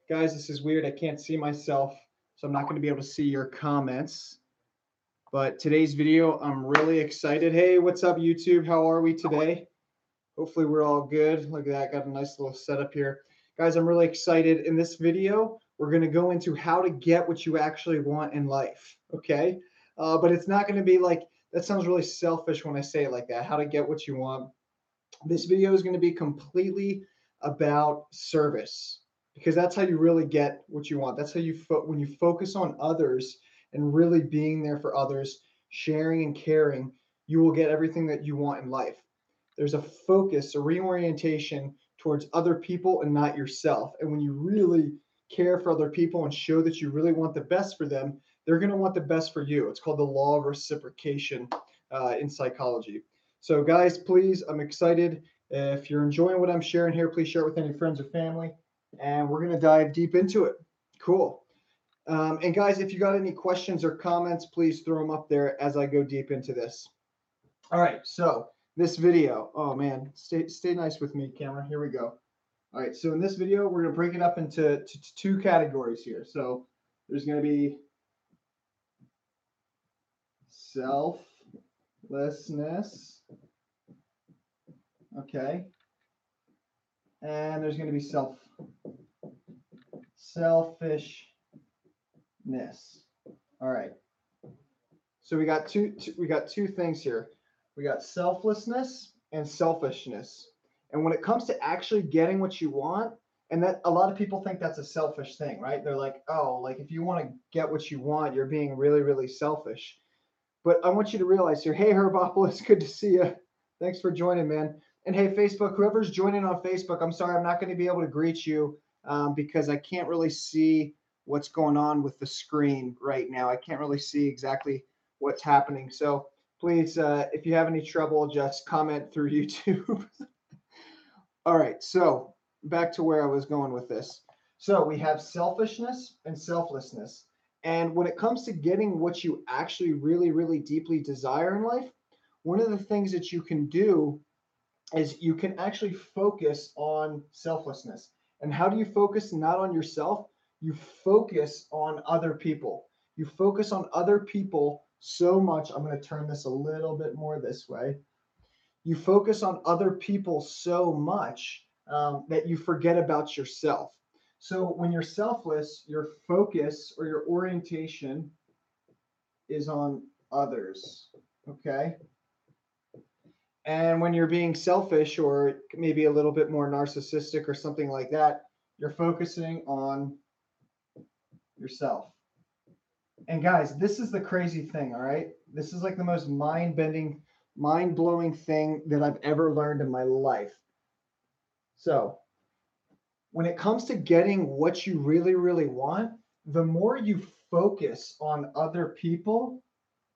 Guys, this is weird. I can't see myself, so I'm not going to be able to see your comments. But today's video, I'm really excited. Hey, what's up, YouTube? How are we today? Hopefully, we're all good. Look at that. Got a nice little setup here. Guys, I'm really excited. In this video, we're going to go into how to get what you actually want in life. Okay? But it's not going to be like, that sounds really selfish when I say it like that. How to get what you want. This video is going to be completely about service because that's how you really get what you want. That's how when you focus on others and really being there for others, sharing and caring, you will get everything that you want in life. There's a focus, a reorientation towards other people and not yourself. And when you really care for other people and show that you really want the best for them, they're going to want the best for you. It's called the law of reciprocation in psychology. So, guys, please, I'm excited. If you're enjoying what I'm sharing here, please share it with any friends or family. And we're going to dive deep into it. Cool. And, guys, if you got any questions or comments, please throw them up there as I go deep into this. All right. So, this video, oh, man, stay nice with me, camera. Here we go. All right. So, in this video, we're going to break it up into two categories here. So, there's going to be selflessness. Okay. And there's going to be selfishness. All right. So we got two things here. We got selflessness and selfishness. And when it comes to actually getting what you want, and that a lot of people think that's a selfish thing, right? They're like, oh, like if you want to get what you want, you're being really, really selfish. But I want you to realize here, hey, Herbopolis, good to see you. Thanks for joining, man. And hey, Facebook, whoever's joining on Facebook, I'm sorry, I'm not going to be able to greet you because I can't really see what's going on with the screen right now. I can't really see exactly what's happening. So please, if you have any trouble, just comment through YouTube. All right, so back to where I was going with this. So we have selfishness and selflessness. And when it comes to getting what you actually really, really deeply desire in life, one of the things that you can do is you can actually focus on selflessness. And how do you focus not on yourself? You focus on other people. You focus on other people so much. I'm going to turn this a little bit more this way. You focus on other people so much that you forget about yourself. So when you're selfless, your focus or your orientation is on others. Okay. And when you're being selfish or maybe a little bit more narcissistic or something like that, you're focusing on yourself. And guys, this is the crazy thing, all right? This is like the most mind-bending, mind-blowing thing that I've ever learned in my life. So, when it comes to getting what you really, really want, the more you focus on other people,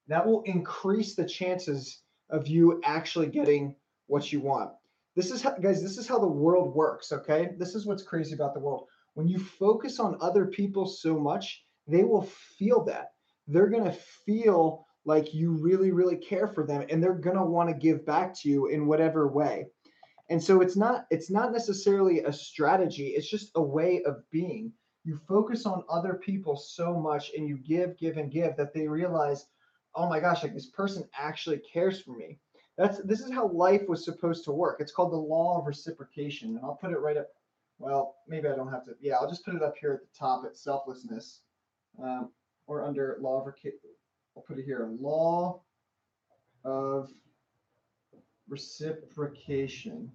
that will increase the chances of you actually getting what you want. This is how, guys, this is how the world works, okay? This is what's crazy about the world. When you focus on other people so much, they will feel that. They're going to feel like you really, really care for them and they're going to want to give back to you in whatever way. And so it's not necessarily a strategy, it's just a way of being. You focus on other people so much and you give and give that they realize, oh my gosh, like this person actually cares for me. This is how life was supposed to work. It's called the law of reciprocation. And I'll put it right up. Well, maybe I don't have to. Yeah, I'll just put it up here at the top at selflessness, or under law of. I'll put it here. Law of reciprocation.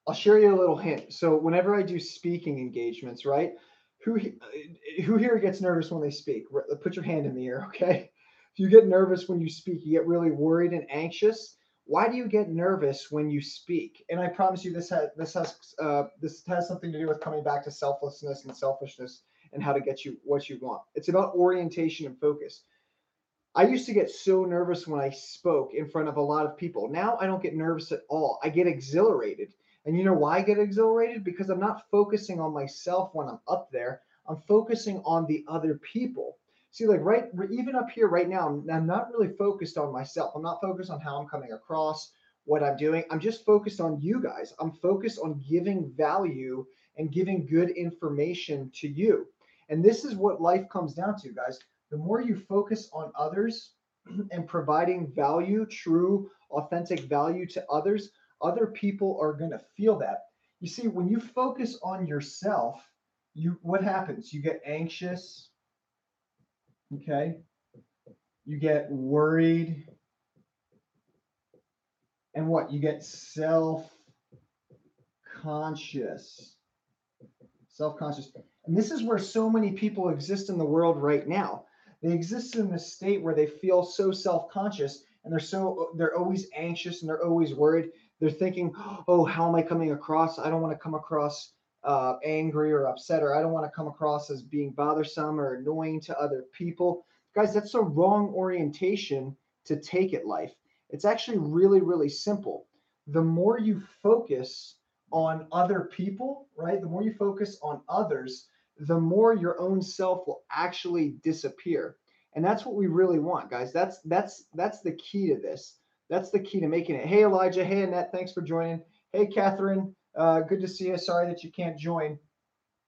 I'll share you a little hint. So whenever I do speaking engagements, right? Who who here gets nervous when they speak? Put your hand in the air, okay? If you get nervous when you speak, you get really worried and anxious. Why do you get nervous when you speak? And I promise you, this has something to do with coming back to selflessness and selfishness and how to get you what you want. It's about orientation and focus. I used to get so nervous when I spoke in front of a lot of people. Now I don't get nervous at all. I get exhilarated. And you know why I get exhilarated? Because I'm not focusing on myself when I'm up there. I'm focusing on the other people. See, like even up here right now, I'm not really focused on myself. I'm not focused on how I'm coming across what I'm doing. I'm just focused on you guys. I'm focused on giving value and giving good information to you. And this is what life comes down to, guys. The more you focus on others and providing value, true, authentic value to others, other people are going to feel that. You see, when you focus on yourself, you what happens? You get anxious, okay? You get worried, and what? You get self-conscious. Self-conscious. And this is where so many people exist in the world right now. They exist in this state where they feel so self-conscious and they're always anxious and they're always worried. They're thinking, oh, how am I coming across? I don't want to come across angry or upset, or I don't want to come across as being bothersome or annoying to other people. Guys, that's a wrong orientation to take at life. It's actually really, really simple. The more you focus on other people, right? The more you focus on others, the more your own self will actually disappear. And that's what we really want, guys. That's the key to this. That's the key to making it. Hey Elijah, hey Annette, thanks for joining. Hey Catherine, good to see you. Sorry that you can't join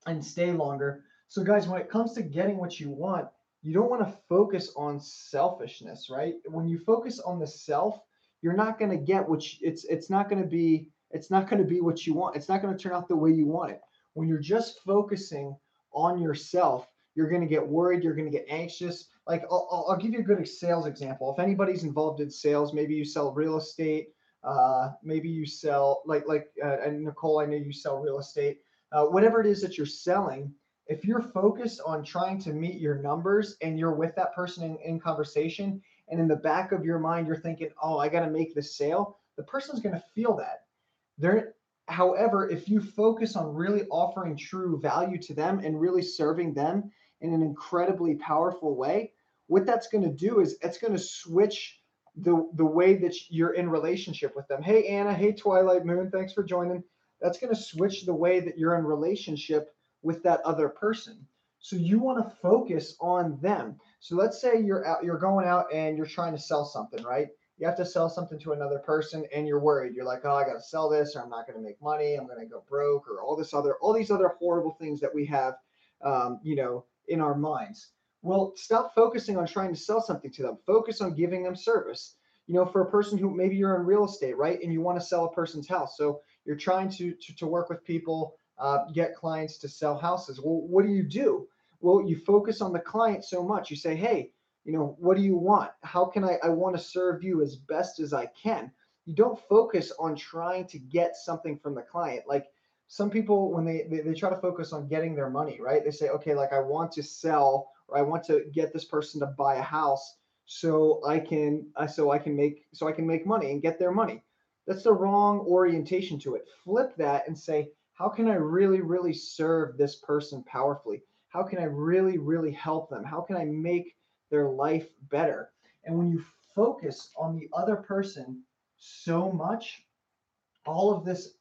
and stay longer. So guys, when it comes to getting what you want, you don't want to focus on selfishness, right? When you focus on the self, you're not going to get it's not going to be what you want. It's not going to turn out the way you want it. When you're just focusing on yourself, you're going to get worried, you're going to get anxious. Like I'll give you a good sales example. If anybody's involved in sales, maybe you sell real estate, maybe you sell and Nicole, I know you sell real estate, whatever it is that you're selling. If you're focused on trying to meet your numbers and you're with that person in conversation, and in the back of your mind, you're thinking, oh, I got to make this sale, the person's going to feel that. They're, However, if you focus on really offering true value to them and really serving them in an incredibly powerful way, what that's going to do is it's going to switch the way that you're in relationship with them. Hey Anna, hey Twilight Moon, thanks for joining. That's going to switch the way that you're in relationship with that other person. So you want to focus on them. So let's say you're going out and you're trying to sell something, right? You have to sell something to another person and you're worried. You're like, oh, I got to sell this or I'm not going to make money. I'm going to go broke or all these other horrible things that we have, in our minds. Well, stop focusing on trying to sell something to them. Focus on giving them service. For a person who maybe you're in real estate, right? And you want to sell a person's house. So you're trying to work with people, get clients to sell houses. Well, what do? Well, you focus on the client so much. You say, hey, what do you want? How can I want to serve you as best as I can? You don't focus on trying to get something from the client. Like some people, when they try to focus on getting their money, right? They say, okay, like I want to sell or I want to get this person to buy a house so I can make money and get their money. That's the wrong orientation to it. Flip that and say, how can I really, really serve this person powerfully? How can I really, really help them? How can I make their life better? And when you focus on the other person so much, all this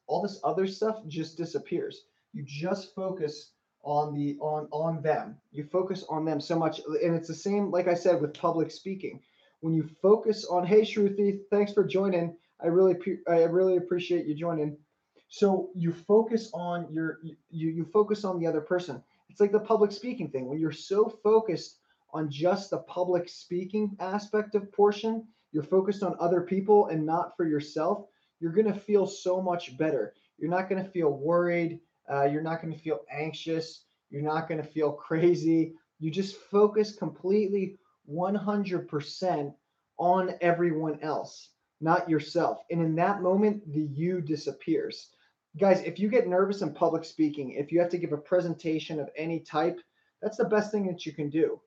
other stuff just disappears. You just focus on them. You focus on them so much, and it's the same like I said with public speaking. When you focus on, hey Shruti, thanks for joining. I really appreciate you joining. So you focus on you focus on the other person. It's like the public speaking thing. When you're so focused on just the public speaking aspect of portion, you're focused on other people and not for yourself, you're going to feel so much better. You're not going to feel worried. You're not going to feel anxious. You're not going to feel crazy. You just focus completely 100% on everyone else, not yourself. And in that moment, the you disappears. Guys, if you get nervous in public speaking, if you have to give a presentation of any type, that's the best thing that you can do.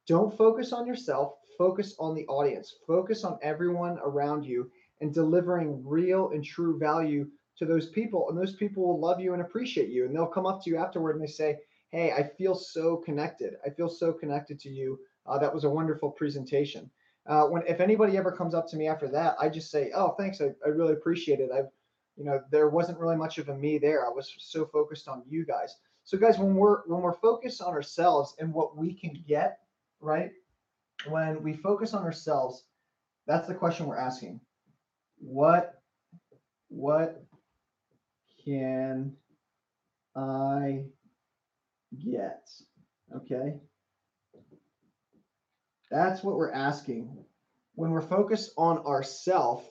Don't focus on yourself, focus on the audience, focus on everyone around you and delivering real and true value to those people. And those people will love you and appreciate you. And they'll come up to you afterward and they say, hey, I feel so connected. I feel so connected to you. That was a wonderful presentation. If anybody ever comes up to me after that, I just say, oh, thanks. I really appreciate it. There wasn't really much of a me there. I was so focused on you guys. So guys, when we're focused on ourselves and what we can get, right? When we focus on ourselves, that's the question we're asking. What What can I get? Okay. That's what we're asking. When we're focused on ourself,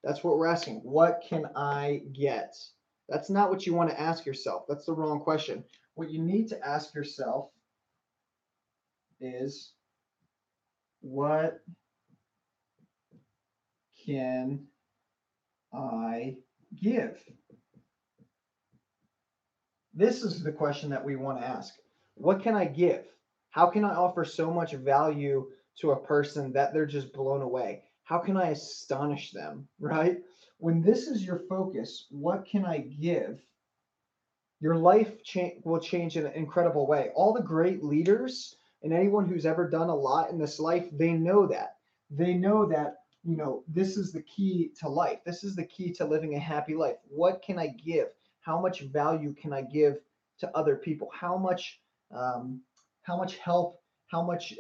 that's what we're asking. What can I get? That's not what you want to ask yourself. That's the wrong question. What you need to ask yourself is, what can I give? This is the question that we want to ask. What can I give? How can I offer so much value to a person that they're just blown away? How can I astonish them, right? When this is your focus, what can I give? Your life will change in an incredible way. All the great leaders and anyone who's ever done a lot in this life, they know that. They know that, this is the key to life. This is the key to living a happy life. What can I give? How much value can I give to other people? Um, how much help, how much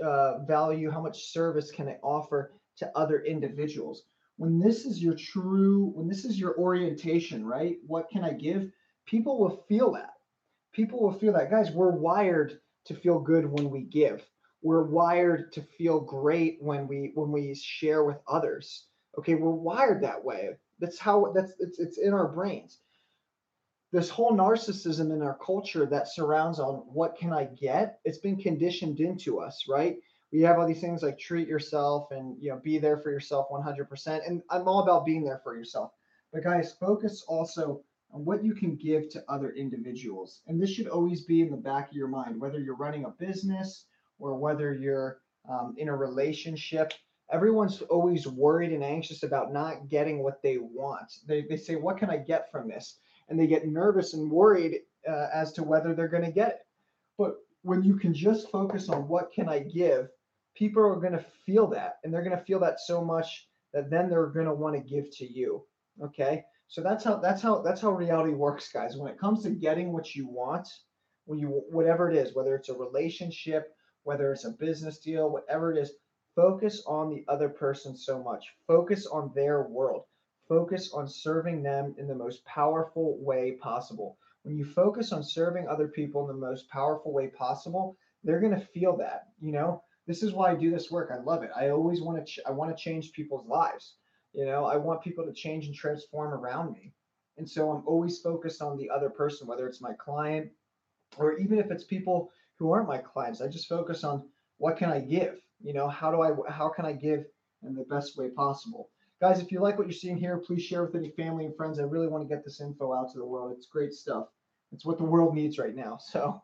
value, how much service can I offer to other individuals? When this is your orientation, right? What can I give? People will feel that. People will feel that. Guys, we're wired to feel good when we give. We're wired to feel great when we share with others. Okay, we're wired that way. It's in our brains. This whole narcissism in our culture that surrounds on what can I get, it's been conditioned into us, right? We have all these things like treat yourself and be there for yourself 100%. And I'm all about being there for yourself. But guys, focus also on what you can give to other individuals. And this should always be in the back of your mind, whether you're running a business or whether you're in a relationship. Everyone's always worried and anxious about not getting what they want. They say, what can I get from this? And they get nervous and worried as to whether they're going to get it. But when you can just focus on what can I give, people are going to feel that, and they're going to feel that so much that then they're going to want to give to you. Okay, so that's how reality works, guys. When it comes to getting what you want, whatever it is, whether it's a relationship, whether it's a business deal, whatever it is, focus on the other person so much. Focus on their world. Focus on serving them in the most powerful way possible. When you focus on serving other people in the most powerful way possible, they're going to feel that. This is why I do this work. I love it. I always want to. I want to change people's lives. I want people to change and transform around me. And so I'm always focused on the other person, whether it's my client or even if it's people who aren't my clients. I just focus on what can I give. How can I give in the best way possible. Guys, if you like what you're seeing here, please share with any family and friends. I really want to get this info out to the world. It's great stuff. It's what the world needs right now. So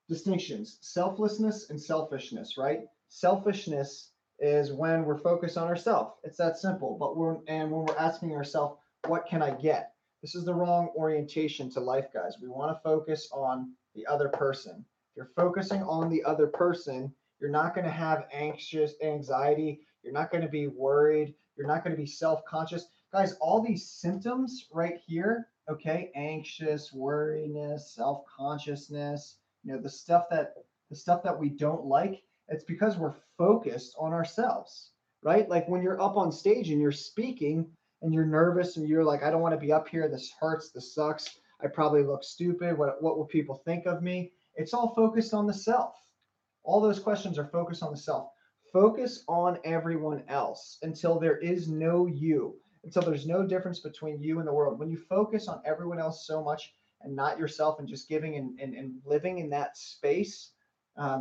distinctions: selflessness and selfishness, right? Selfishness is when we're focused on ourselves. It's that simple. When we're asking ourselves, what can I get? This is the wrong orientation to life, guys. We want to focus on the other person. If you're focusing on the other person, you're not going to have anxiety. You're not going to be worried. You're not going to be self-conscious. Guys, all these symptoms right here, okay, anxious, worriness, self-consciousness, the stuff that we don't like, it's because we're focused on ourselves, right? Like when you're up on stage and you're speaking and you're nervous and you're like, I don't want to be up here, this hurts, this sucks, I probably look stupid, what will people think of me? It's all focused on the self. All those questions are focused on the self. Focus on everyone else until there is no you, until there's no difference between you and the world. When you focus on everyone else so much and not yourself and just giving and living in that space,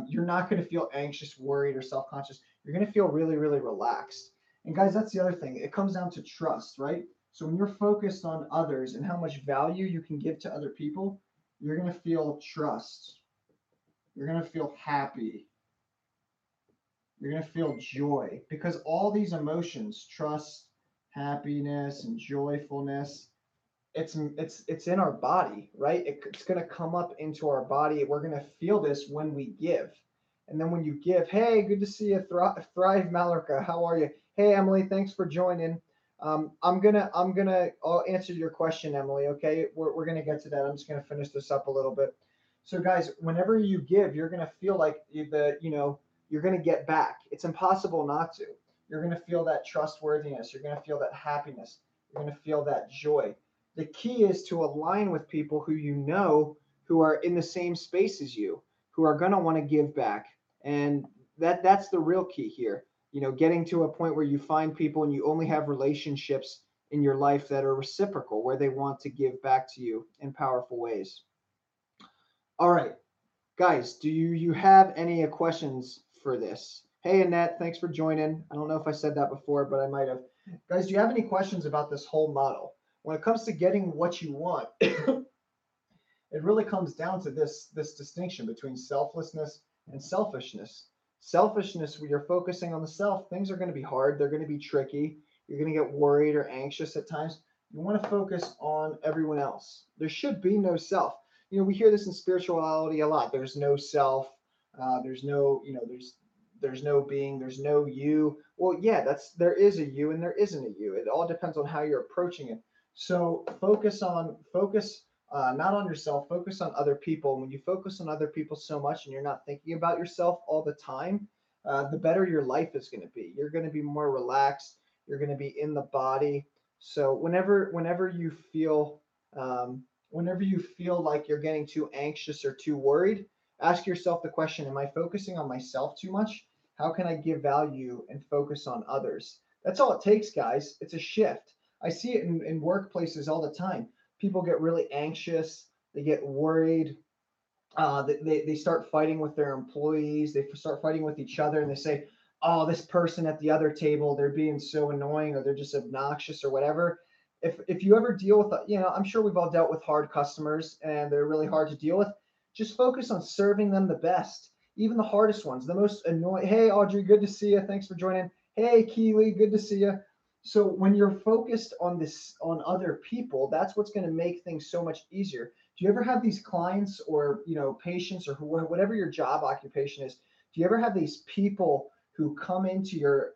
you're not going to feel anxious, worried, or self conscious. You're going to feel really, really relaxed. And guys, that's the other thing. It comes down to trust, right? So when you're focused on others and how much value you can give to other people, you're going to feel trust. You're going to feel happy. You're going to feel joy because all these emotions, trust, happiness, and joyfulness, it's in our body, right? It's going to come up into our body. We're going to feel this when we give. And then when you give, hey, good to see you, Thrive Malika. How are you? Hey, Emily, thanks for joining. I'll answer your question, Emily. Okay, we're gonna get to that. I'm just gonna finish this up a little bit. So, guys, whenever you give, you're gonna feel like you're gonna get back. It's impossible not to. You're gonna feel that trustworthiness. You're gonna feel that happiness. You're going to feel that joy. The key is to align with people who you know who are in the same space as you, who are going to want to give back. And that's the real key here. Getting to a point where you find people and you only have relationships in your life that are reciprocal, where they want to give back to you in powerful ways. All right, guys, do you have any questions for this? Hey, Annette, thanks for joining. I don't know if I said that before, but I might have. Guys, do you have any questions about this whole model? When it comes to getting what you want, it really comes down to this distinction between selflessness and selfishness. Selfishness, where you're focusing on the self, things are going to be hard. They're going to be tricky. You're going to get worried or anxious at times. You want to focus on everyone else. There should be no self. We hear this in spirituality a lot. There's no self. There's no, there's no being. There's no you. Well, yeah, there is a you and there isn't a you. It all depends on how you're approaching it. So focus not on yourself, focus on other people. When you focus on other people so much and you're not thinking about yourself all the time, the better your life is going to be. You're going to be more relaxed. You're going to be in the body. So whenever you feel like you're getting too anxious or too worried, ask yourself the question: am I focusing on myself too much? How can I give value and focus on others? That's all it takes, guys. It's a shift. I see it in workplaces all the time. People get really anxious, they get worried, they start fighting with their employees, they start fighting with each other, and they say, oh, this person at the other table, they're being so annoying or they're just obnoxious or whatever. If you ever deal with, I'm sure we've all dealt with hard customers and they're really hard to deal with. Just focus on serving them the best, even the hardest ones, the most annoying. Hey, Audrey, good to see you. Thanks for joining. Hey, Keely, good to see you. So when you're focused on other people, that's what's going to make things so much easier. Do you ever have these clients or patients or whatever your job occupation is? Do you ever have these people who come into your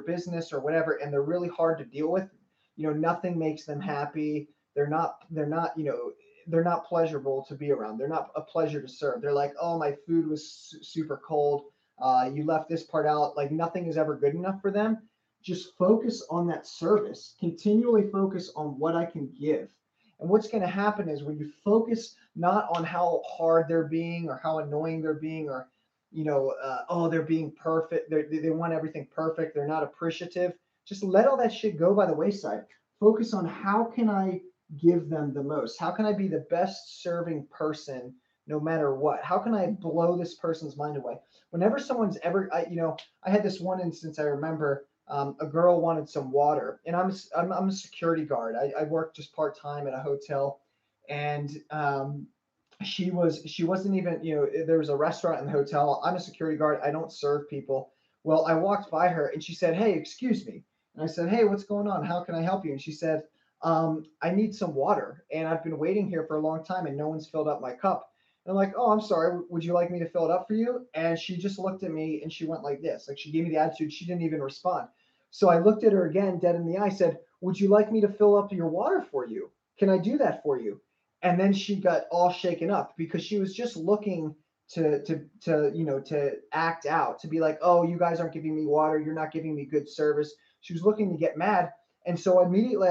business or whatever, and they're really hard to deal with? Nothing makes them happy. They're not pleasurable to be around. They're not a pleasure to serve. They're like, oh, my food was super cold. You left this part out. Like nothing is ever good enough for them. Just focus on that service. Continually focus on what I can give. And what's going to happen is when you focus not on how hard they're being or how annoying they're being or, oh, they're being perfect. They want everything perfect. They're not appreciative. Just let all that shit go by the wayside. Focus on how can I give them the most? How can I be the best serving person no matter what? How can I blow this person's mind away? Whenever someone's I had this one instance I remember. A girl wanted some water, and I'm a security guard. I work just part time at a hotel, and she wasn't even there was a restaurant in the hotel. I'm a security guard. I don't serve people. Well, I walked by her and she said, "Hey, excuse me," and I said, "Hey, what's going on? How can I help you?" And she said, "I need some water, and I've been waiting here for a long time, and no one's filled up my cup." And I'm like, "Oh, I'm sorry. Would you like me to fill it up for you?" And she just looked at me and she went like this. Like she gave me the attitude. She didn't even respond. So I looked at her again, dead in the eye, said, "Would you like me to fill up your water for you? Can I do that for you?" And then she got all shaken up because she was just looking to act out, to be like, "Oh, you guys aren't giving me water. You're not giving me good service." She was looking to get mad. And so immediately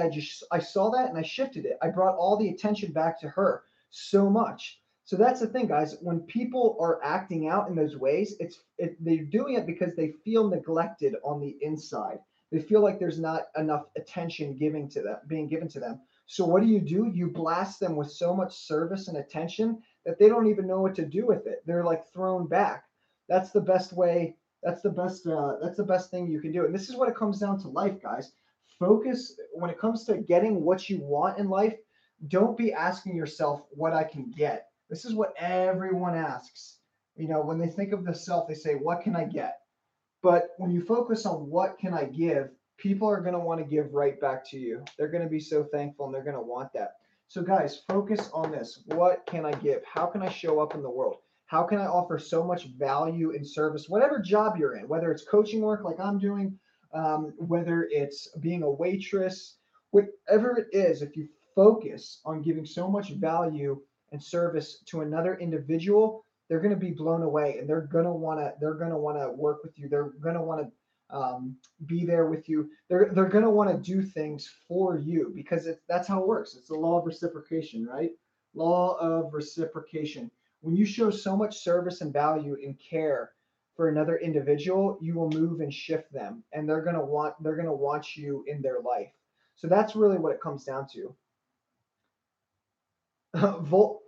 I saw that and I shifted it. I brought all the attention back to her so much. So that's the thing, guys. When people are acting out in those ways, they're doing it because they feel neglected on the inside. They feel like there's not enough attention being given to them. So what do? You blast them with so much service and attention that they don't even know what to do with it. They're like thrown back. That's the best way. That's the best thing you can do. And this is what it comes down to life, guys. Focus when it comes to getting what you want in life. Don't be asking yourself what I can get. This is what everyone asks. When they think of the self, they say, what can I get? But when you focus on what can I give, people are going to want to give right back to you. They're going to be so thankful and they're going to want that. So guys, focus on this. What can I give? How can I show up in the world? How can I offer so much value and service, whatever job you're in, whether it's coaching work like I'm doing, whether it's being a waitress, whatever it is, if you focus on giving so much value and service to another individual, they're going to be blown away and they're going to want to work with you. They're going to want to be there with you. They're going to want to do things for you because that's how it works. It's the law of reciprocation, right? Law of reciprocation. When you show so much service and value and care for another individual, you will move and shift them, and they're going to want you in their life. So that's really what it comes down to. Vol-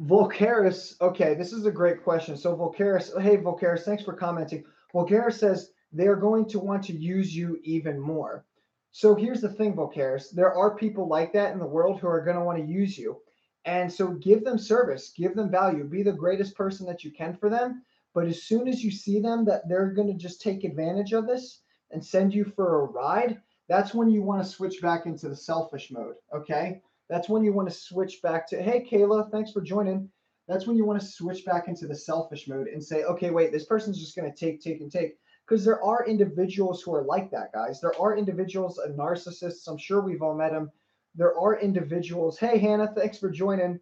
Volcaris, okay, this is a great question. So Volcaris, hey Volcaris, thanks for commenting. Volcaris says they are going to want to use you even more. So here's the thing, Volcaris, there are people like that in the world who are going to want to use you. And so give them service, give them value, be the greatest person that you can for them. But as soon as you see them that they're going to just take advantage of this and send you for a ride, that's when you want to switch back into the selfish mode, okay? That's when you want to switch back to, hey, Kayla, thanks for joining. That's when you want to switch back into the selfish mode and say, okay, wait, this person's just going to take, take, and take. Because there are individuals who are like that, guys. There are individuals, narcissists. I'm sure we've all met them. There are individuals, hey, Hannah, thanks for joining.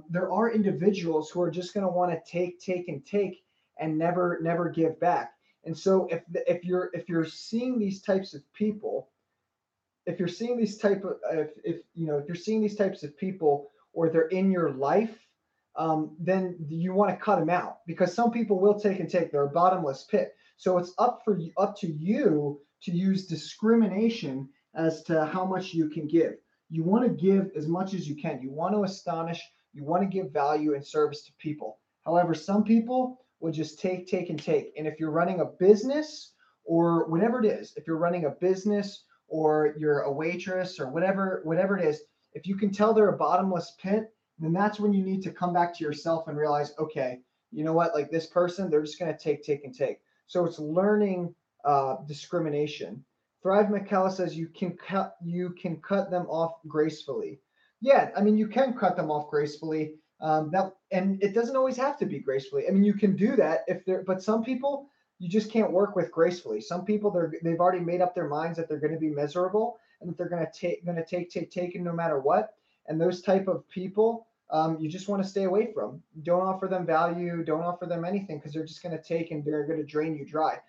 There are individuals who are just going to want to take, take, and take and never give back. And so if you're seeing these types of people, if you're seeing these type of if you're seeing these types of people or they're in your life, then you want to cut them out because some people will take and take. They're a bottomless pit. So it's up to you to use discrimination as to how much you can give. You want to give as much as you can. You want to astonish. You want to give value and service to people. However, some people will just take, take, and take. And if you're running a business or whatever it is, if you're running a business or you're a waitress or whatever it is, if you can tell they're a bottomless pit, then that's when you need to come back to yourself and realize, okay, you know what, like this person, they're just going to take, take, and take. So it's learning discrimination. Thrive McCalla says you can cut them off gracefully. Yeah, I mean you can cut them off gracefully. And it doesn't always have to be gracefully. I mean you can do that if they're, but some people you just can't work with gracefully. Some people they've already made up their minds that they're going to be miserable and that they're going to take no matter what. And those type of people, you just want to stay away from. Don't offer them value. Don't offer them anything because they're just going to take and they're going to drain you dry.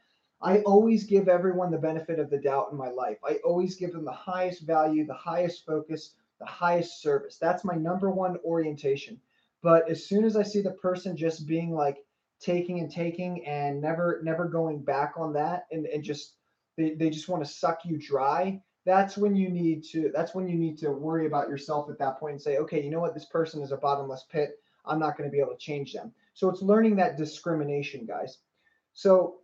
I always give everyone the benefit of the doubt in my life. I always give them the highest value, the highest focus, the highest service. That's my number one orientation. But as soon as I see the person just being like taking and taking and never going back on that and just they just want to suck you dry, that's when you need to worry about yourself at that point and say, okay, you know what, this person is a bottomless pit. I'm not going to be able to change them. So it's learning that discrimination, guys. So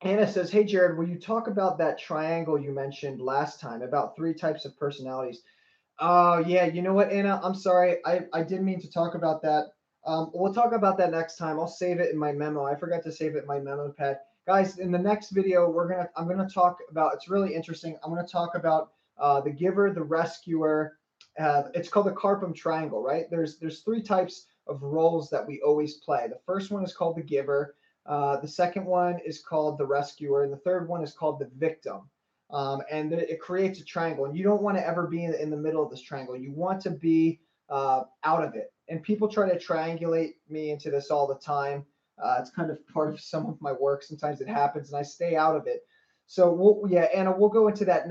Anna says, hey Jared, will you talk about that triangle you mentioned last time about 3 types of personalities? Oh yeah, you know what, Anna? I'm sorry. I didn't mean to talk about that. We'll talk about that next time. I'll save it in my memo. I forgot to save it in my memo pad. Guys, in the next video, I'm gonna talk about. It's really interesting. I'm gonna talk about the giver, the rescuer. It's called the Carpum triangle, right? There's 3 types of roles that we always play. The first one is called the giver. The second one is called the rescuer, and the third one is called the victim. And it creates a triangle. And you don't want to ever be in the middle of this triangle. You want to be out of it. And people try to triangulate me into this all the time. It's kind of part of some of my work. Sometimes it happens, and I stay out of it. So yeah, Anna, we'll go into that.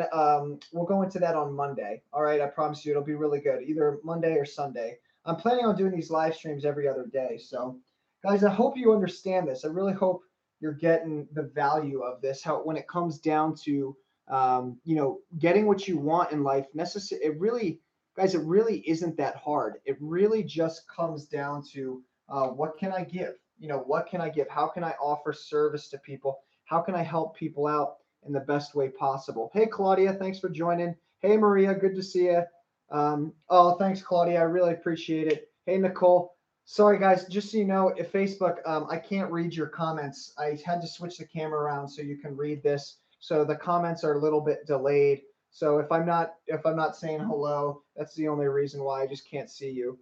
We'll go into that on Monday. All right, I promise you, it'll be really good. Either Monday or Sunday. I'm planning on doing these live streams every other day. So, guys, I hope you understand this. I really hope you're getting the value of this. How when it comes down to getting what you want in life, it really, guys, it really isn't that hard. It really just comes down to what can I give? What can I give? How can I offer service to people? How can I help people out in the best way possible? Hey, Claudia, thanks for joining. Hey, Maria, good to see you. Oh, thanks, Claudia. I really appreciate it. Hey, Nicole. Sorry, guys. Just so you know, if Facebook, I can't read your comments. I had to switch the camera around so you can read this. So the comments are a little bit delayed. So if I'm not saying hello, that's the only reason why. I just can't see you.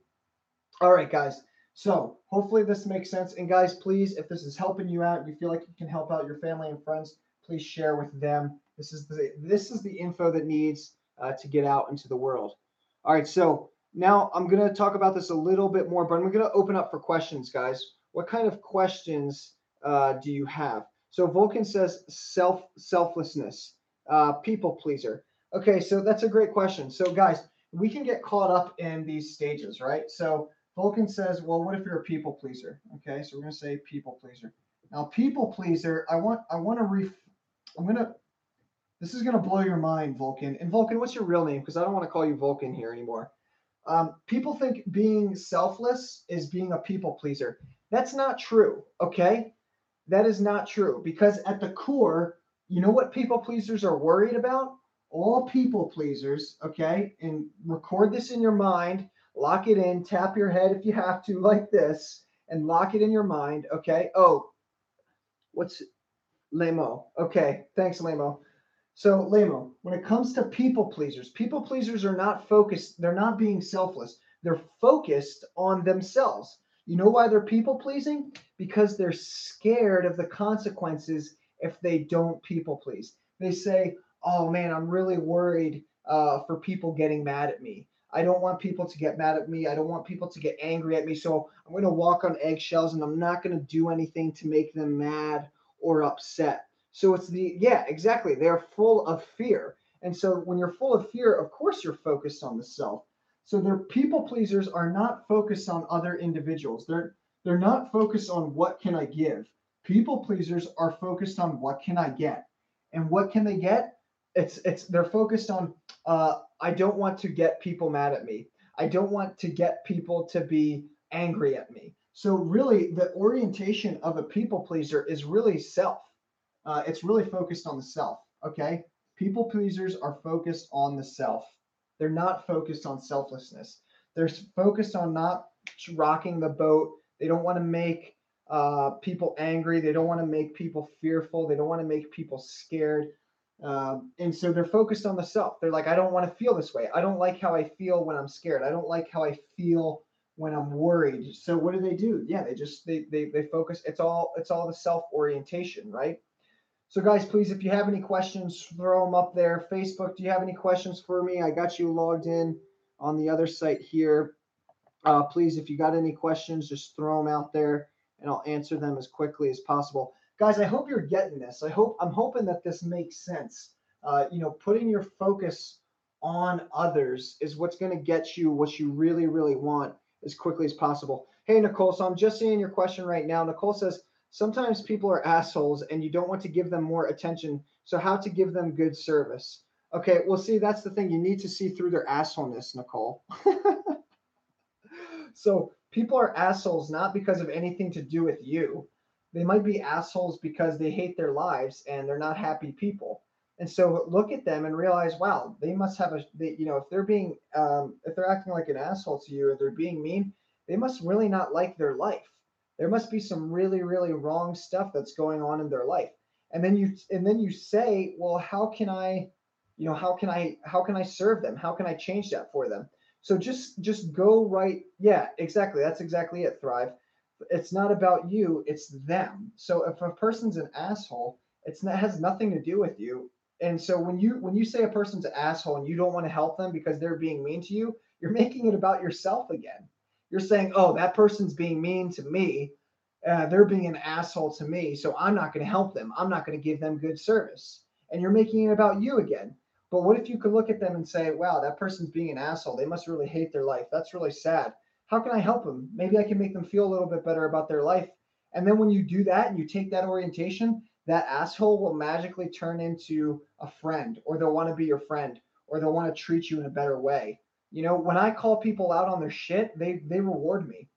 All right, guys. So hopefully this makes sense. And guys, please, if this is helping you out, you feel like you can help out your family and friends, please share with them. This is the info that needs to get out into the world. All right. So now I'm gonna talk about this a little bit more, but I'm gonna open up for questions, guys. What kind of questions do you have? So Vulcan says selflessness, people pleaser. Okay, so that's a great question. So guys, we can get caught up in these stages, right? So Vulcan says, well, what if you're a people pleaser? Okay, so we're gonna say people pleaser. Now, people pleaser, I'm gonna. This is gonna blow your mind, Vulcan. And Vulcan, what's your real name? Because I don't want to call you Vulcan here anymore. People think being selfless is being a people pleaser. That's not true. Okay, that is not true because at the core, you know what people pleasers are worried about? All people pleasers, okay, and record this in your mind, lock it in, tap your head if you have to, like this, and lock it in your mind, okay? Oh, what's Lamo? Okay, thanks, Lamo. So, Lamo, when it comes to people pleasers are not focused, they're not being selfless. They're focused on themselves. You know why they're people pleasing? Because they're scared of the consequences if they don't people please. They say, oh man, I'm really worried for people getting mad at me. I don't want people to get mad at me. I don't want people to get angry at me. So I'm going to walk on eggshells and I'm not going to do anything to make them mad or upset. So it's yeah, exactly. They're full of fear. And so when you're full of fear, of course you're focused on the self. So their people pleasers are not focused on other individuals. They're not focused on what can I give. People pleasers are focused on what can I get. And what can they get? It's they're focused on I don't want to get people mad at me. I don't want to get people to be angry at me. So really the orientation of a people pleaser is really self. It's really focused on the self. Okay, people pleasers are focused on the self. They're not focused on selflessness. They're focused on not rocking the boat. They don't want to make people angry. They don't want to make people fearful. They don't want to make people scared. And so they're focused on the self. They're like, I don't want to feel this way. I don't like how I feel when I'm scared. I don't like how I feel when I'm worried. So what do? Yeah, they focus. It's all the self orientation, right? So, guys, please, if you have any questions, throw them up there. Facebook, do you have any questions for me? I got you logged in on the other site here. Please, if you got any questions, just throw them out there, and I'll answer them as quickly as possible. Guys, I hope you're getting this. I'm hoping that this makes sense. Putting your focus on others is what's going to get you what you really, really want as quickly as possible. Hey, Nicole, so I'm just seeing your question right now. Nicole says, sometimes people are assholes and you don't want to give them more attention. So how to give them good service? Okay, well, see, that's the thing. You need to see through their assholeness, Nicole. So people are assholes not because of anything to do with you. They might be assholes because they hate their lives and they're not happy people. And so look at them and realize, wow, they must have if they're acting like an asshole to you or they're being mean, they must really not like their life. There must be some really, really wrong stuff that's going on in their life. And then you say, well, how can I serve them? How can I change that for them? So just go right. Yeah, exactly. That's exactly it, Thrive. It's not about you, it's them. So if a person's an asshole, it has nothing to do with you. And so when you say a person's an asshole and you don't want to help them because they're being mean to you, you're making it about yourself again. You're saying, oh, that person's being mean to me. They're being an asshole to me, so I'm not going to help them. I'm not going to give them good service. And you're making it about you again. But what if you could look at them and say, wow, that person's being an asshole. They must really hate their life. That's really sad. How can I help them? Maybe I can make them feel a little bit better about their life. And then when you do that and you take that orientation, that asshole will magically turn into a friend, or they'll want to be your friend, or they'll want to treat you in a better way. When I call people out on their shit, they reward me.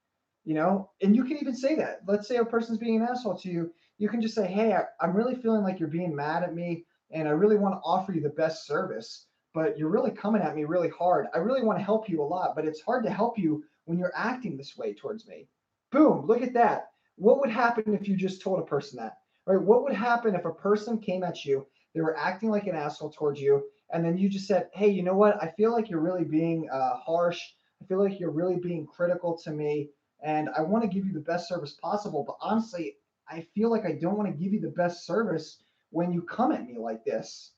And you can even say that. Let's say a person's being an asshole to you. You can just say, hey, I'm really feeling like you're being mad at me and I really want to offer you the best service, but you're really coming at me really hard. I really want to help you a lot, but it's hard to help you when you're acting this way towards me. Boom, look at that. What would happen if you just told a person that? Right? What would happen if a person came at you, they were acting like an asshole towards you, and then you just said, hey, you know what? I feel like you're really being harsh. I feel like you're really being critical to me, and I want to give you the best service possible, but honestly, I feel like I don't want to give you the best service when you come at me like this.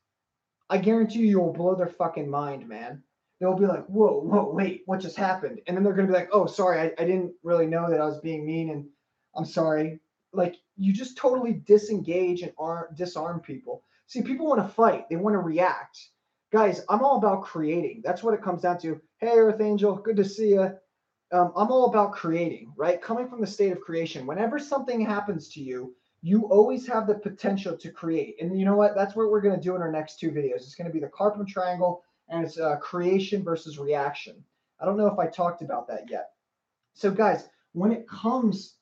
I guarantee you will blow their fucking mind, man. They'll be like, whoa, wait, what just happened? And then they're going to be like, oh, sorry, I didn't really know that I was being mean and I'm sorry. like you just totally disengage and disarm people. See, people want to fight, they want to react. Guys, I'm all about creating. That's what it comes down to. Hey, Earth Angel, good to see you. I'm all about creating, right? Coming from the state of creation. Whenever something happens to you, you always have the potential to create. And you know what? That's what we're going to do in our next two videos. It's going to be the carbon triangle, and it's creation versus reaction. I don't know if I talked about that yet. So, guys, when it comes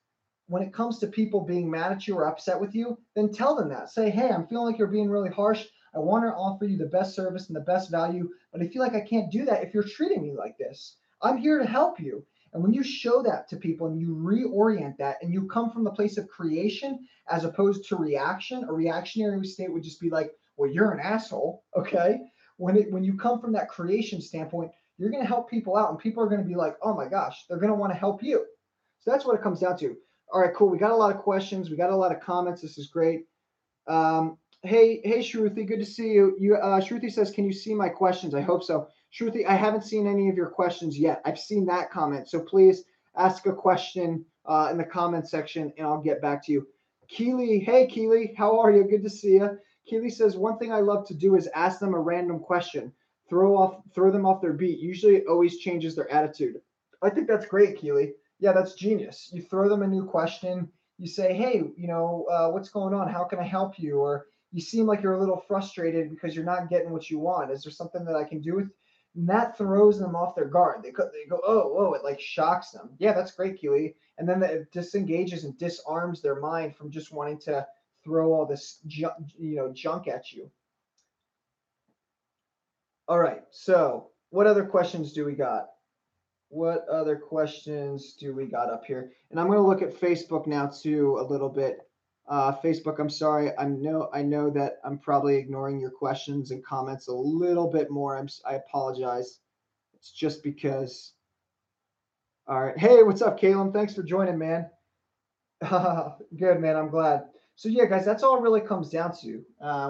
to people being mad at you or upset with you, then tell them that. Say, hey, I'm feeling like you're being really harsh. I want to offer you the best service and the best value, but I feel like I can't do that if you're treating me like this. I'm here to help you. And when you show that to people and you reorient that and you come from the place of creation as opposed to reaction, a reactionary state would just be like, well, you're an asshole. Okay. When you come from that creation standpoint, you're going to help people out and people are going to be like, oh my gosh, they're going to want to help you. So that's what it comes down to. All right, cool. We got a lot of questions. We got a lot of comments. This is great. Hey, Shruti, good to see you. Shruti says, can you see my questions? I hope so. Shruti, I haven't seen any of your questions yet. I've seen that comment. So please ask a question in the comment section and I'll get back to you. Keely, hey, Keely, how are you? Good to see you. Keely says, one thing I love to do is ask them a random question, throw them off their beat. Usually it always changes their attitude. I think that's great, Keely. Yeah, that's genius. You throw them a new question. You say, hey, what's going on? How can I help you? Or you seem like you're a little frustrated because you're not getting what you want. Is there something that I can do with? And that throws them off their guard. They go, oh, whoa, it like shocks them. Yeah, that's great, Keely. And then it disengages and disarms their mind from just wanting to throw all this junk at you. All right. So what other questions do we got? What other questions do we got up here? And I'm going to look at Facebook now too a little bit. Facebook, I'm sorry. I know that I'm probably ignoring your questions and comments a little bit more. I apologize. It's just because. All right. Hey, what's up, Caleb? Thanks for joining, man. Good, man. I'm glad. So yeah, guys, that's all it really comes down to.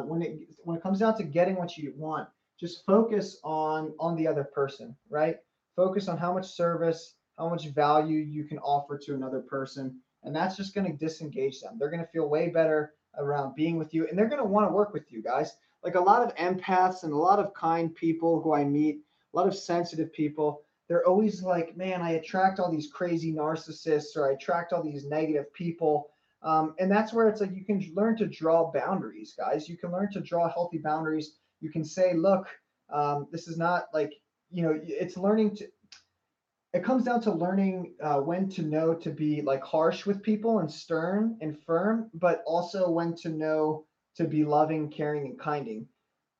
When it comes down to getting what you want, just focus on the other person, right? Focus on how much service, how much value you can offer to another person, and that's just going to disengage them. They're going to feel way better around being with you, and they're going to want to work with you, guys. Like a lot of empaths and a lot of kind people who I meet, a lot of sensitive people, they're always like, man, I attract all these crazy narcissists or I attract all these negative people. And that's where it's like you can learn to draw boundaries, guys. You can learn to draw healthy boundaries. You can say, look, this is not like, it's learning to, it comes down to learning when to know to be like harsh with people and stern and firm, but also when to know to be loving, caring, and kinding.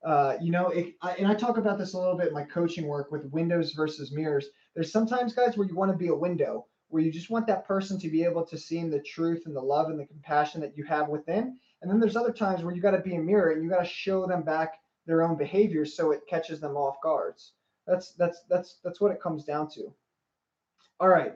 And I talk about this a little bit in my coaching work with windows versus mirrors. There's sometimes, guys, where you want to be a window, where you just want that person to be able to see the truth and the love and the compassion that you have within. And then there's other times where you got to be a mirror and you got to show them back their own behaviors so it catches them off guards. That's what it comes down to. All right.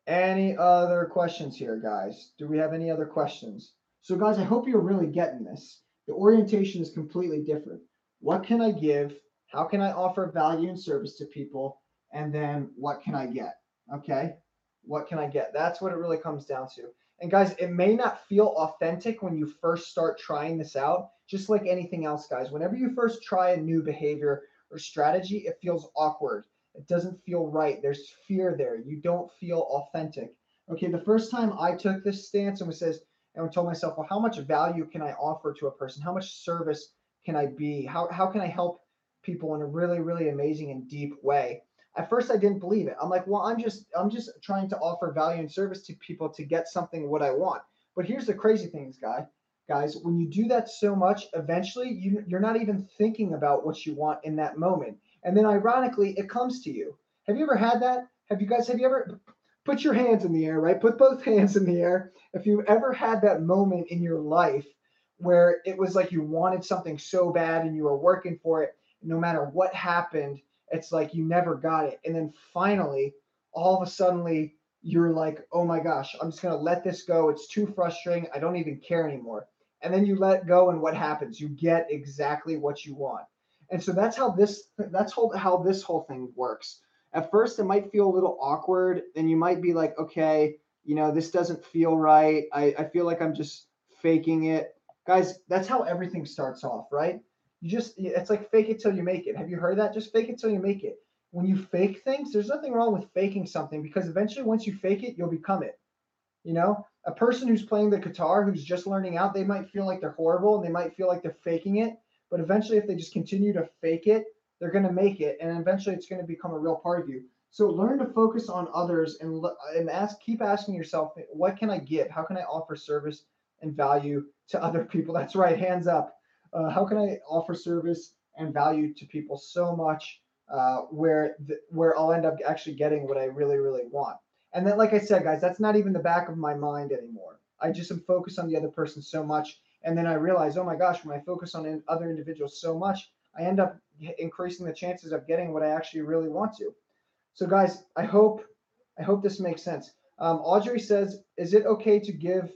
Any other questions here, guys? Do we have any other questions? So, guys, I hope you're really getting this. The orientation is completely different. What can I give? How can I offer value and service to people? And then what can I get? Okay. What can I get? That's what it really comes down to. And guys, it may not feel authentic when you first start trying this out, just like anything else, guys. Whenever you first try a new behavior or strategy, it feels awkward. It doesn't feel right. There's fear there. You don't feel authentic. Okay, the first time I took this stance and told myself, well, how much value can I offer to a person? How much service can I be? How can I help people in a really, really amazing and deep way? At first I didn't believe it. I'm like, well, I'm just trying to offer value and service to people to get something what I want. But here's the crazy things, guys, when you do that so much, eventually you're not even thinking about what you want in that moment. And then ironically, it comes to you. Have you ever had that? Have you ever put your hands in the air, right? Put both hands in the air. If you ever had that moment in your life where it was like you wanted something so bad and you were working for it, no matter what happened, it's like you never got it. And then finally, all of a sudden, you're like, oh my gosh, I'm just going to let this go. It's too frustrating. I don't even care anymore. And then you let go, and what happens? You get exactly what you want. And so how this whole thing works. At first, it might feel a little awkward, and you might be like, okay, You know, this doesn't feel right. I feel like I'm just faking it. Guys, that's how everything starts off, right? It's like fake it till you make it. Have you heard that? Just fake it till you make it. When you fake things, there's nothing wrong with faking something because eventually once you fake it, you'll become it. You know, a person who's playing the guitar, who's just learning out, they might feel like they're horrible and they might feel like they're faking it. But eventually, if they just continue to fake it, they're going to make it. And eventually, it's going to become a real part of you. So learn to focus on others and keep asking yourself, what can I give? How can I offer service and value to other people? That's right, hands up. How can I offer service and value to people so much where I'll end up actually getting what I really, really want? And then, like I said, guys, that's not even the back of my mind anymore. I just am focused on the other person so much. And then I realize, oh my gosh, when I focus on other individuals so much, I end up increasing the chances of getting what I actually really want to. So, guys, I hope this makes sense. Audrey says, "Is it okay to give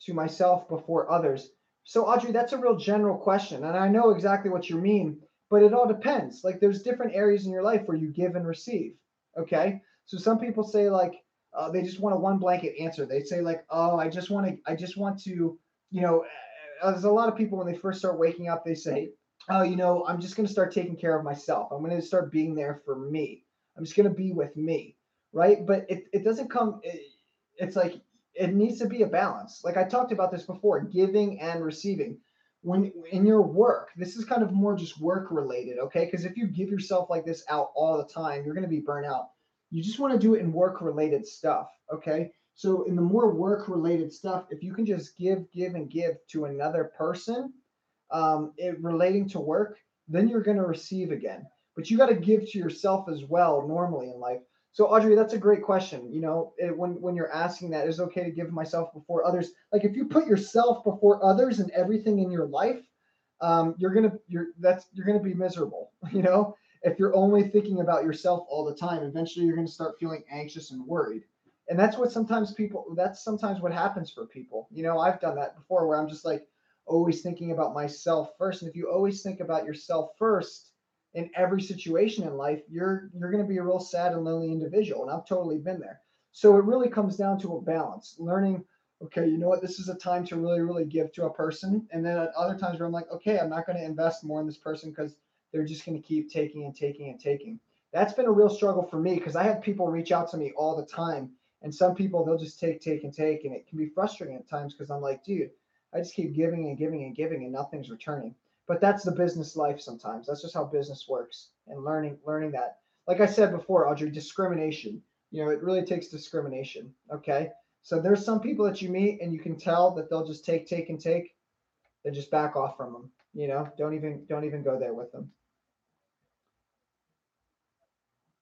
to myself before others?" So, Audrey, that's a real general question, and I know exactly what you mean, but it all depends. Like, there's different areas in your life where you give and receive. Okay, so some people say like they just want a one blanket answer. They say like, "Oh, I just want to," you know. There's a lot of people when they first start waking up, they say, "Oh, I'm just going to start taking care of myself. I'm going to start being there for me. I'm just going to be with me." Right? But it doesn't come, it's like it needs to be a balance. Like I talked about this before, giving and receiving. When in your work, this is kind of more just work related, okay? Because if you give yourself like this out all the time, you're going to be burnt out. You just want to do it in work related stuff, okay? So in the more work related stuff, if you can just give, and give to another person, relating to work, then you're going to receive again. But you got to give to yourself as well normally in life. So Audrey, that's a great question. When you're asking that, is it okay to give myself before others? Like if you put yourself before others and everything in your life, you're gonna be miserable. If you're only thinking about yourself all the time, eventually you're gonna start feeling anxious and worried. And that's sometimes what happens for people. I've done that before where I'm just like always thinking about myself first. And if you always think about yourself first in every situation in life, you're going to be a real sad and lonely individual. And I've totally been there. So it really comes down to a balance, learning. Okay, you know what? This is a time to really, really give to a person. And then at other times where I'm like, okay, I'm not going to invest more in this person because they're just going to keep taking and taking and taking. That's been a real struggle for me because I have people reach out to me all the time. And some people, they'll just take, take, and take. And it can be frustrating at times because I'm like, dude, I just keep giving and giving and giving and nothing's returning. But that's the business life sometimes. That's just how business works and learning that. Like I said before, Audrey, discrimination. It really takes discrimination. Okay. So there's some people that you meet and you can tell that they'll just take, take, and take. Then just back off from them. Don't even go there with them.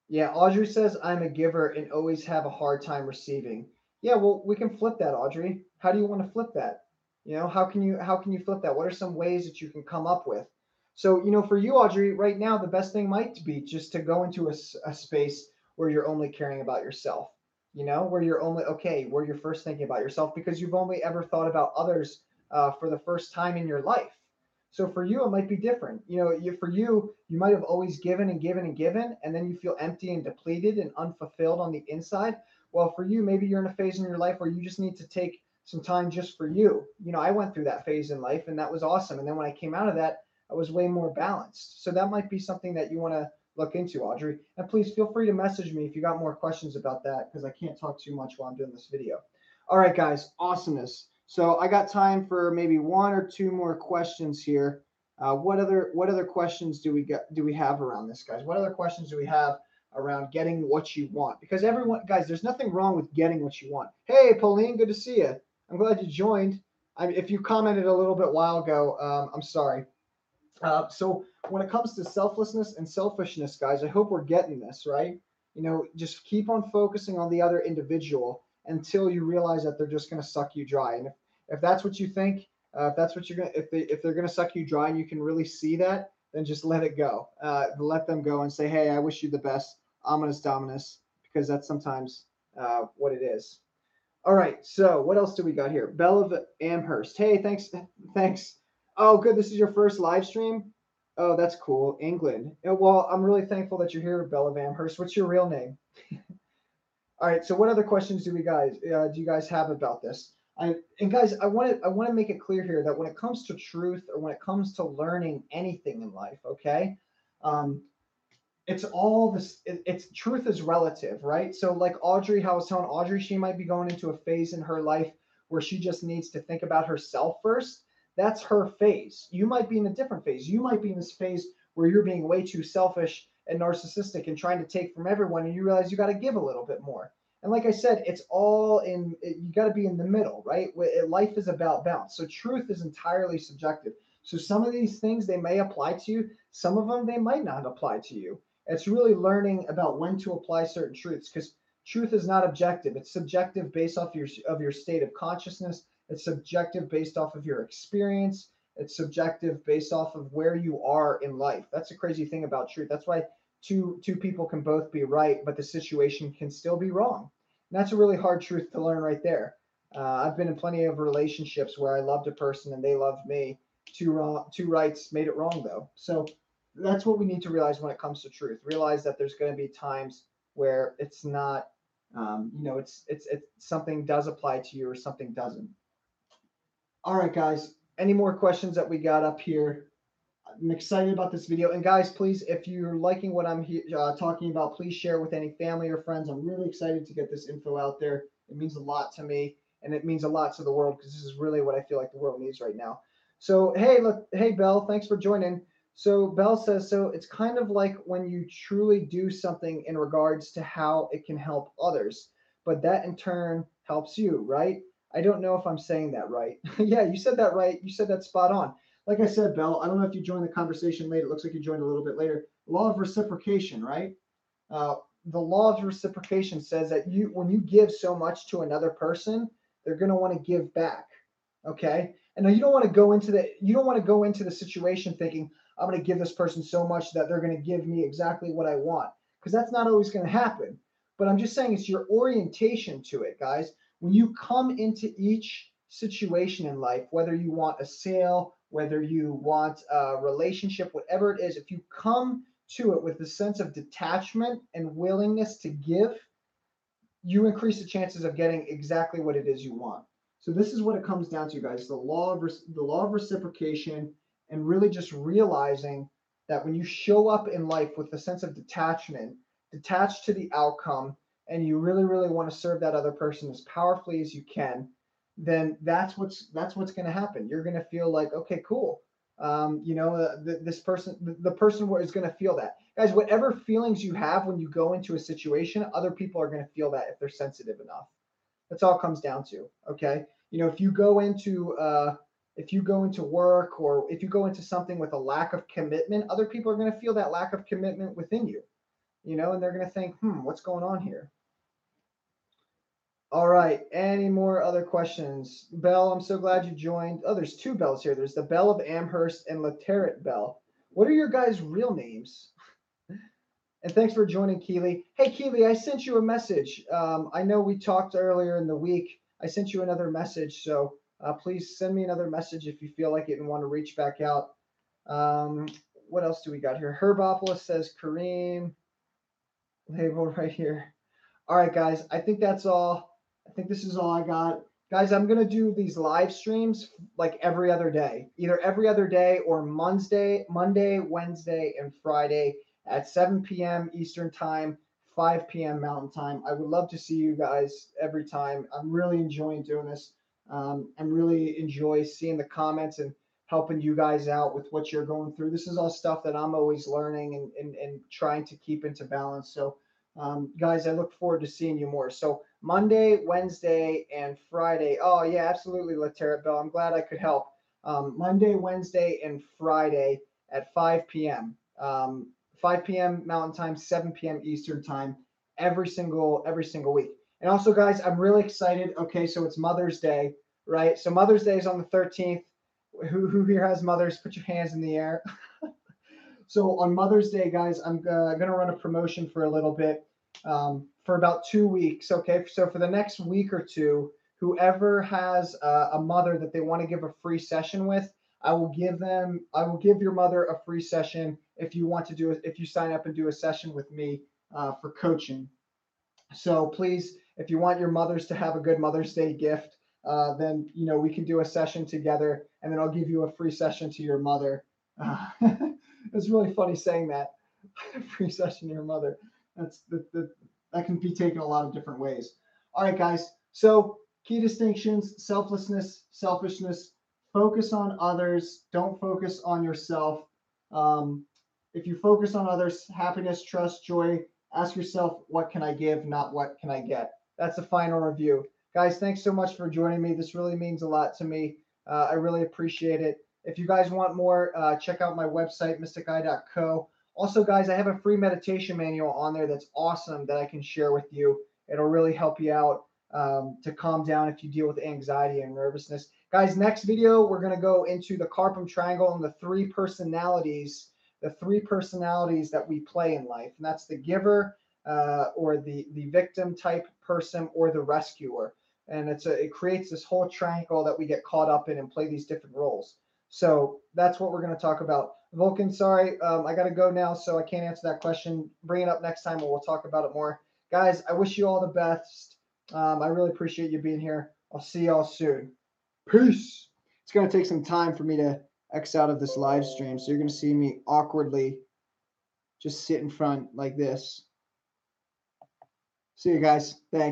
Yeah, Audrey says I'm a giver and always have a hard time receiving. Yeah, well, we can flip that, Audrey. How do you want to flip that? How can you flip that? What are some ways that you can come up with? So, for you, Audrey, right now the best thing might be just to go into a space where you're only caring about yourself. Where you're only okay, where you're first thinking about yourself because you've only ever thought about others for the first time in your life. So for you, it might be different. For you, you might have always given and given and given, and then you feel empty and depleted and unfulfilled on the inside. Well, for you, maybe you're in a phase in your life where you just need to take some time just for you. I went through that phase in life, and that was awesome. And then when I came out of that, I was way more balanced. So that might be something that you want to look into, Audrey. And please feel free to message me if you got more questions about that, because I can't talk too much while I'm doing this video. All right, guys, awesomeness. So I got time for maybe one or two more questions here. What other questions do we have around this, guys? What other questions do we have around getting what you want? Because everyone, guys, there's nothing wrong with getting what you want. Hey, Pauline, good to see you. I'm glad you joined. If you commented a little bit while ago, I'm sorry. So when it comes to selflessness and selfishness, guys, I hope we're getting this right. Just keep on focusing on the other individual until you realize that they're just going to suck you dry. And if that's what you think, if that's what you're gonna, if they're going to suck you dry and you can really see that, then just let it go. Let them go and say, hey, I wish you the best, ominous dominus, because that's sometimes what it is. All right, so what else do we got here? Belle of Amherst. Hey, thanks. Oh, good. This is your first live stream. Oh, that's cool. England. Well, I'm really thankful that you're here, Belle of Amherst. What's your real name? All right. So what other questions do you guys have about this? And guys, I want to make it clear here that when it comes to truth or when it comes to learning anything in life, okay, um, it's all this. It's truth is relative, right? So like Audrey, how I was telling Audrey, she might be going into a phase in her life where she just needs to think about herself first. That's her phase. You might be in a different phase. You might be in this phase where you're being way too selfish and narcissistic and trying to take from everyone, and you realize you got to give a little bit more. And like I said, it's all in. You got to be in the middle, right? Life is about balance. So truth is entirely subjective. So some of these things they may apply to you. Some of them they might not apply to you. It's really learning about when to apply certain truths because truth is not objective. It's subjective based off your state of consciousness. It's subjective based off of your experience. It's subjective based off of where you are in life. That's the crazy thing about truth. That's why two people can both be right, but the situation can still be wrong. And that's a really hard truth to learn right there. I've been in plenty of relationships where I loved a person and they loved me. Two rights made it wrong though. So that's what we need to realize when it comes to truth. Realize that there's going to be times where it's not, it's something does apply to you or something doesn't. All right, guys. Any more questions that we got up here? I'm excited about this video. And guys, please, if you're liking what I'm talking about, please share with any family or friends. I'm really excited to get this info out there. It means a lot to me, and it means a lot to the world because this is really what I feel like the world needs right now. So, hey, look, hey, Belle, thanks for joining. So, Belle says, so it's kind of like when you truly do something in regards to how it can help others, but that in turn helps you, right? I don't know if I'm saying that right. Yeah, you said that right. You said that spot on. Like I said, Belle, I don't know if you joined the conversation late. It looks like you joined a little bit later. Law of reciprocation, right? Uh, the law of reciprocation says that when you give so much to another person, they're going to want to give back. Okay, and now you don't want to go into the situation thinking I'm going to give this person so much that they're going to give me exactly what I want because that's not always going to happen. But I'm just saying it's your orientation to it, guys. When you come into each situation in life, whether you want a sale, whether you want a relationship, whatever it is, if you come to it with a sense of detachment and willingness to give, you increase the chances of getting exactly what it is you want. So this is what it comes down to, guys: the law of reciprocation, and really just realizing that when you show up in life with a sense of detachment, detached to the outcome, and you really, really want to serve that other person as powerfully as you can, then that's what's going to happen. You're going to feel like, okay, cool. This person, the person is going to feel that. Guys, whatever feelings you have when you go into a situation, other people are going to feel that if they're sensitive enough. That's all it comes down to. Okay. If you go into work or if you go into something with a lack of commitment, other people are going to feel that lack of commitment within you, and they're going to think, what's going on here? All right. Any more other questions? Belle, I'm so glad you joined. Oh, there's two Bells here. There's the Belle of Amherst and Laterret Bell. What are your guys' real names? And thanks for joining, Keely. Hey, Keely, I sent you a message. I know we talked earlier in the week. I sent you another message. So please send me another message if you feel like it and want to reach back out. What else do we got here? Herbopolis says Kareem. Label right here. All right, guys. I think that's all. I think this is all I got. Guys, I'm going to do these live streams like every other day, either every other day or Monday, Wednesday, and Friday at 7 p.m. Eastern Time, 5 p.m. Mountain Time. I would love to see you guys every time. I'm really enjoying doing this. I'm really enjoy seeing the comments and helping you guys out with what you're going through. This is all stuff that I'm always learning and trying to keep into balance. So, guys, I look forward to seeing you more. So Monday, Wednesday, and Friday. Oh, yeah, absolutely, Laterra Bell. I'm glad I could help. Monday, Wednesday, and Friday at 5 p.m. 5 p.m. Mountain Time, 7 p.m. Eastern Time, every single week. And also, guys, I'm really excited. Okay, so it's Mother's Day, right? So Mother's Day is on the 13th. Who here has mothers? Put your hands in the air. So on Mother's Day, guys, I'm going to run a promotion for a little bit, for about 2 weeks. Okay, so for the next week or two, whoever has a mother that they want to give a free session with, I will give your mother a free session if you sign up and do a session with me for coaching. So please, if you want your mothers to have a good Mother's Day gift, then we can do a session together, and then I'll give you a free session to your mother. Uh, it's really funny saying that. Free session to your mother. That can be taken a lot of different ways. All right, guys. So key distinctions: selflessness, selfishness. Focus on others. Don't focus on yourself. Um, if you focus on others, happiness, trust, joy, ask yourself, what can I give, not what can I get? That's the final review. Guys, thanks so much for joining me. This really means a lot to me. I really appreciate it. If you guys want more, check out my website, mysticeye.co. Also, guys, I have a free meditation manual on there that's awesome that I can share with you. It'll really help you out to calm down if you deal with anxiety and nervousness. Guys, next video, we're going to go into the Carpum Triangle and the three personalities that we play in life. And that's the giver, or the victim type person, or the rescuer. And it creates this whole triangle that we get caught up in and play these different roles. So that's what we're going to talk about. Vulcan, sorry, I got to go now, so I can't answer that question. Bring it up next time and we'll talk about it more. Guys, I wish you all the best. I really appreciate you being here. I'll see y'all soon. Peace. It's going to take some time for me to X out of this live stream, so you're going to see me awkwardly just sit in front like this. See you guys. Thanks.